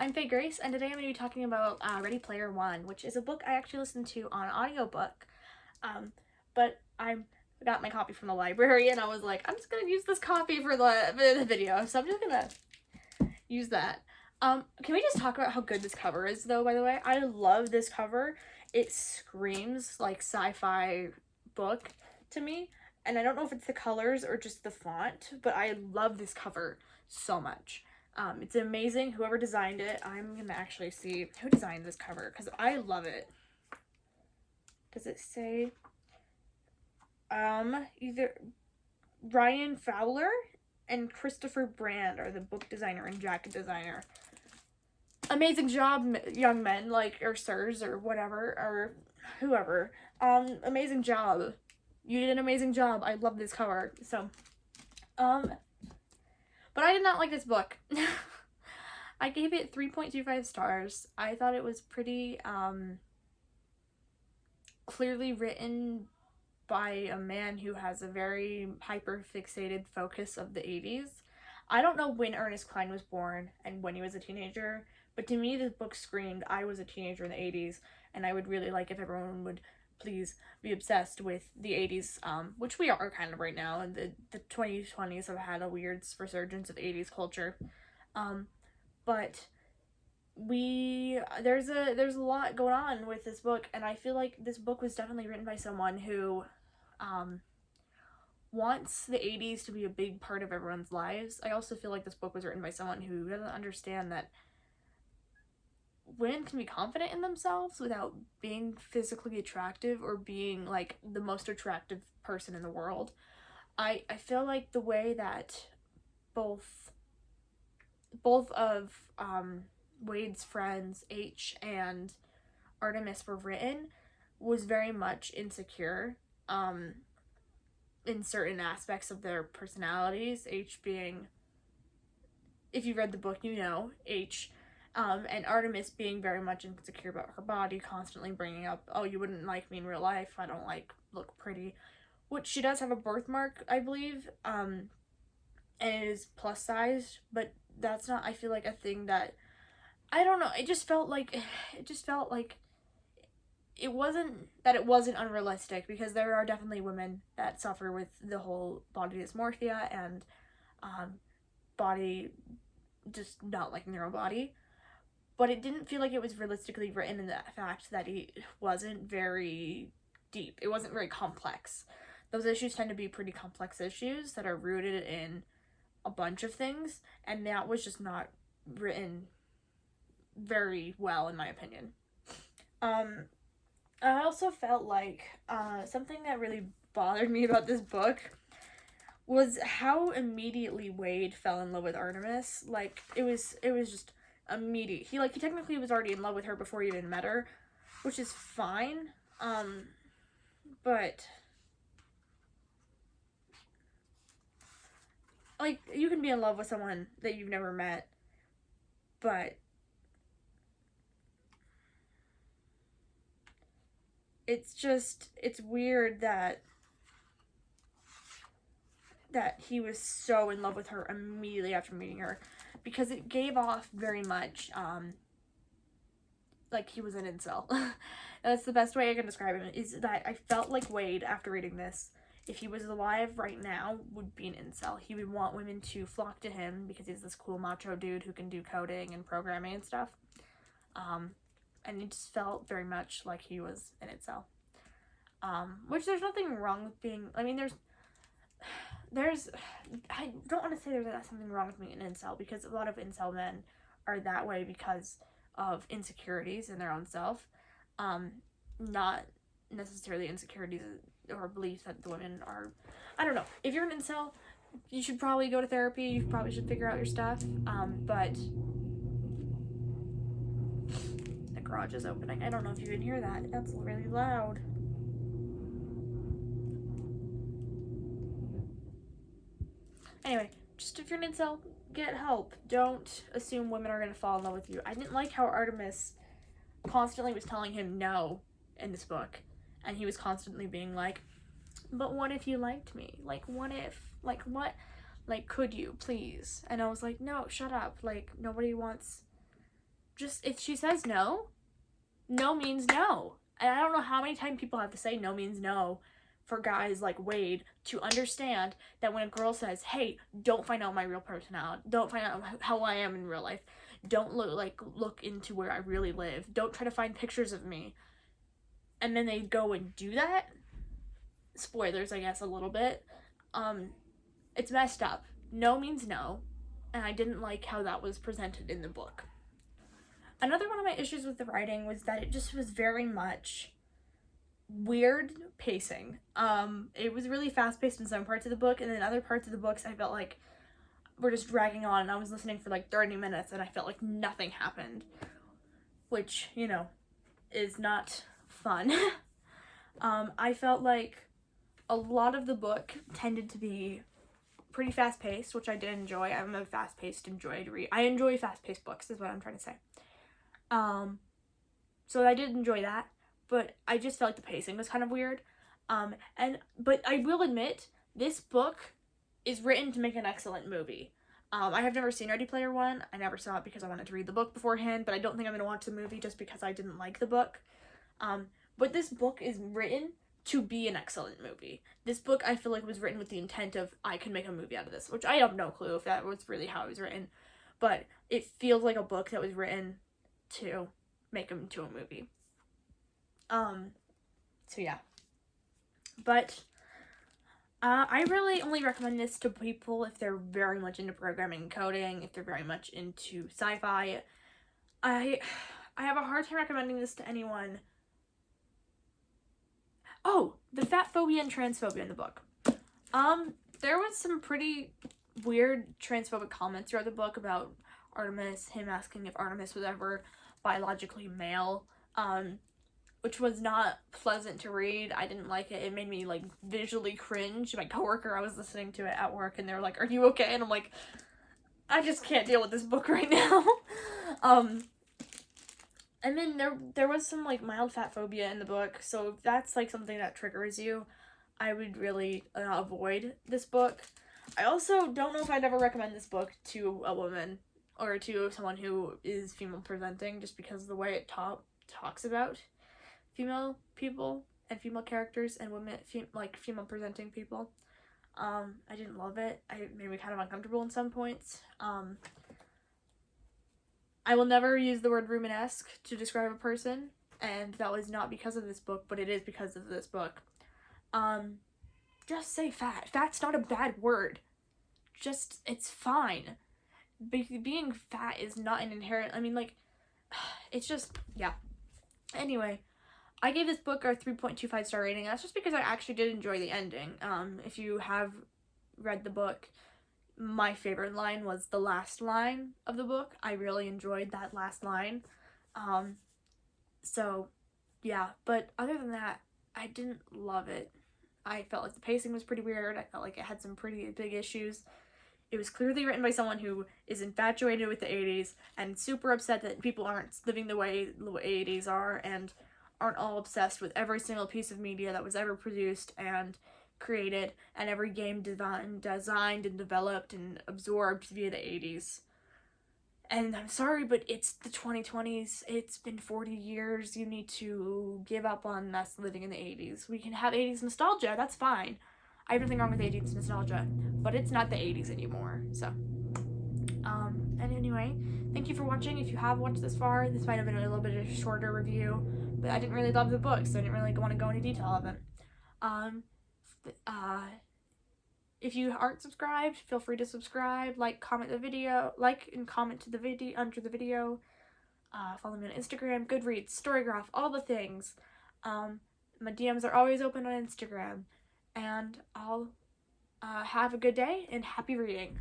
I'm Faye Grace, and today I'm going to be talking about Ready Player One, which is a book I actually listened to on audiobook. But I got my copy from the library, and I was like, I'm just going to use this copy for the video, so I'm just going to use that. Can we just talk about how good this cover is, though, by the way? I love this cover. It screams like sci-fi book to me, and I don't know if it's the colors or just the font, but I love this cover so much. It's amazing. Whoever designed it, I'm gonna actually see who designed this cover because I love it. Does it say either Ryan Fowler and Christopher Brand are the book designer and jacket designer? Amazing job, young men, like, or sirs, or whatever, or whoever. Amazing job. You did an amazing job. I love this cover. So, but I did not like this book. I gave it 3.25 stars. I thought it was pretty, clearly written by a man who has a very hyper-fixated focus of the 80s. I don't know when Ernest Cline was born and when he was a teenager, but to me this book screamed I was a teenager in the 80s, and I would really like if everyone would please be obsessed with the 80s, which we are kind of right now, and the 2020s have had a weird resurgence of 80s culture. But there's a lot going on with this book, and I feel like this book was definitely written by someone who wants the 80s to be a big part of everyone's lives. I also feel like this book was written by someone who doesn't understand that women can be confident in themselves without being physically attractive or being like the most attractive person in the world. I feel like the way that both of Wade's friends, H and Artemis, were written was very much insecure in certain aspects of their personalities. H being, if you read the book, you know, H, and Artemis being very much insecure about her body, constantly bringing up, oh, you wouldn't like me in real life, I don't look pretty, which she does have a birthmark, I believe, and it is plus sized, but that's not, I feel like, a thing that, I don't know, it just felt like it wasn't unrealistic, because there are definitely women that suffer with the whole body dysmorphia and body just not liking their own body, but it didn't feel like it was realistically written in the fact that it wasn't very deep. It wasn't very complex. Those issues tend to be pretty complex issues that are rooted in a bunch of things, and that was just not written very well, in my opinion. I also felt like something that really bothered me about this book was how immediately Wade fell in love with Artemis. Like, it was just immediate. He technically was already in love with her before he even met her, which is fine. But like, you can be in love with someone that you've never met, but it's weird that he was so in love with her immediately after meeting her, because it gave off very much like he was an incel. That's the best way I can describe him, is that I felt like Wade, after reading this, if he was alive right now, would be an incel. He would want women to flock to him because he's this cool macho dude who can do coding and programming and stuff. And it just felt very much like he was an incel. Which there's nothing wrong with being, I mean, I don't want to say there's something wrong with being an incel, because a lot of incel men are that way because of insecurities in their own self. Not necessarily insecurities or beliefs that the women are, I don't know. If you're an incel, you should probably go to therapy, you probably should figure out your stuff, but the garage is opening. I don't know if you can hear that. That's really loud. Anyway, just if you're an incel, get help. Don't assume women are going to fall in love with you. I didn't like how Artemis constantly was telling him no in this book, and he was constantly being like, but what if you liked me? Like, what if? Like, what? Like, could you, please? And I was like, no, shut up. Like, nobody wants just, if she says no, no means no. And I don't know how many times people have to say no means no for guys like Wade to understand that when a girl says, hey, don't find out my real personality, don't find out how I am in real life, don't look into where I really live, don't try to find pictures of me, and then they go and do that, spoilers, I guess, a little bit, it's messed up. No means no, and I didn't like how that was presented in the book. Another one of my issues with the writing was that it just was very much weird pacing. It was really fast-paced in some parts of the book, and then other parts of the books I felt like were just dragging on, and I was listening for like 30 minutes and I felt like nothing happened, which, you know, is not fun. I felt like a lot of the book tended to be pretty fast-paced, which I did enjoy. I'm a fast-paced read. I enjoy fast-paced books, is what I'm trying to say. So I did enjoy that, but I just felt like the pacing was kind of weird. But I will admit, this book is written to make an excellent movie. I have never seen Ready Player One. I never saw it because I wanted to read the book beforehand, but I don't think I'm going to watch the movie just because I didn't like the book. But this book is written to be an excellent movie. This book, I feel like, was written with the intent of, I can make a movie out of this, which I have no clue if that was really how it was written, but it feels like a book that was written to make them into a movie. So yeah. But I really only recommend this to people if they're very much into programming and coding, if they're very much into sci-fi. I have a hard time recommending this to anyone. Oh, the fat phobia and transphobia in the book. There was some pretty weird transphobic comments throughout the book about Artemis, him asking if Artemis was ever biologically male, which was not pleasant to read. I didn't like it. It made me, like, visually cringe. My coworker, I was listening to it at work, and they were like, are you okay? And I'm like, I just can't deal with this book right now. And then there was some, like, mild fat phobia in the book, so if that's, like, something that triggers you, I would really avoid this book. I also don't know if I'd ever recommend this book to a woman or to someone who is female presenting, just because of the way it talks about female people and female characters and women, female presenting people. I didn't love it. It made me kind of uncomfortable in some points. I will never use the word Rumenesque to describe a person, and that was not because of this book, but it is because of this book. Just say fat. Fat's not a bad word. Just, it's fine. Being fat is not an inherent, I mean, like, it's just, yeah. Anyway, I gave this book a 3.25 star rating. That's just because I actually did enjoy the ending. If you have read the book, my favorite line was the last line of the book. I really enjoyed that last line. So, yeah. But other than that, I didn't love it. I felt like the pacing was pretty weird. I felt like it had some pretty big issues. It was clearly written by someone who is infatuated with the 80s and super upset that people aren't living the way the 80s are and aren't all obsessed with every single piece of media that was ever produced and created and every game designed and developed and absorbed via the 80s. And I'm sorry, but it's the 2020s. It's been 40 years. You need to give up on us living in the 80s. We can have 80s nostalgia. That's fine. I have nothing wrong with 80s nostalgia, but it's not the 80s anymore. So, and anyway, thank you for watching. If you have watched this far, this might have been a little bit of a shorter review, but I didn't really love the book, so I didn't really want to go into detail of it. If you aren't subscribed, feel free to subscribe, comment the video, and comment to the video under the video. Follow me on Instagram, Goodreads, Storygraph, all the things. My DMs are always open on Instagram. And I'll have a good day and happy reading.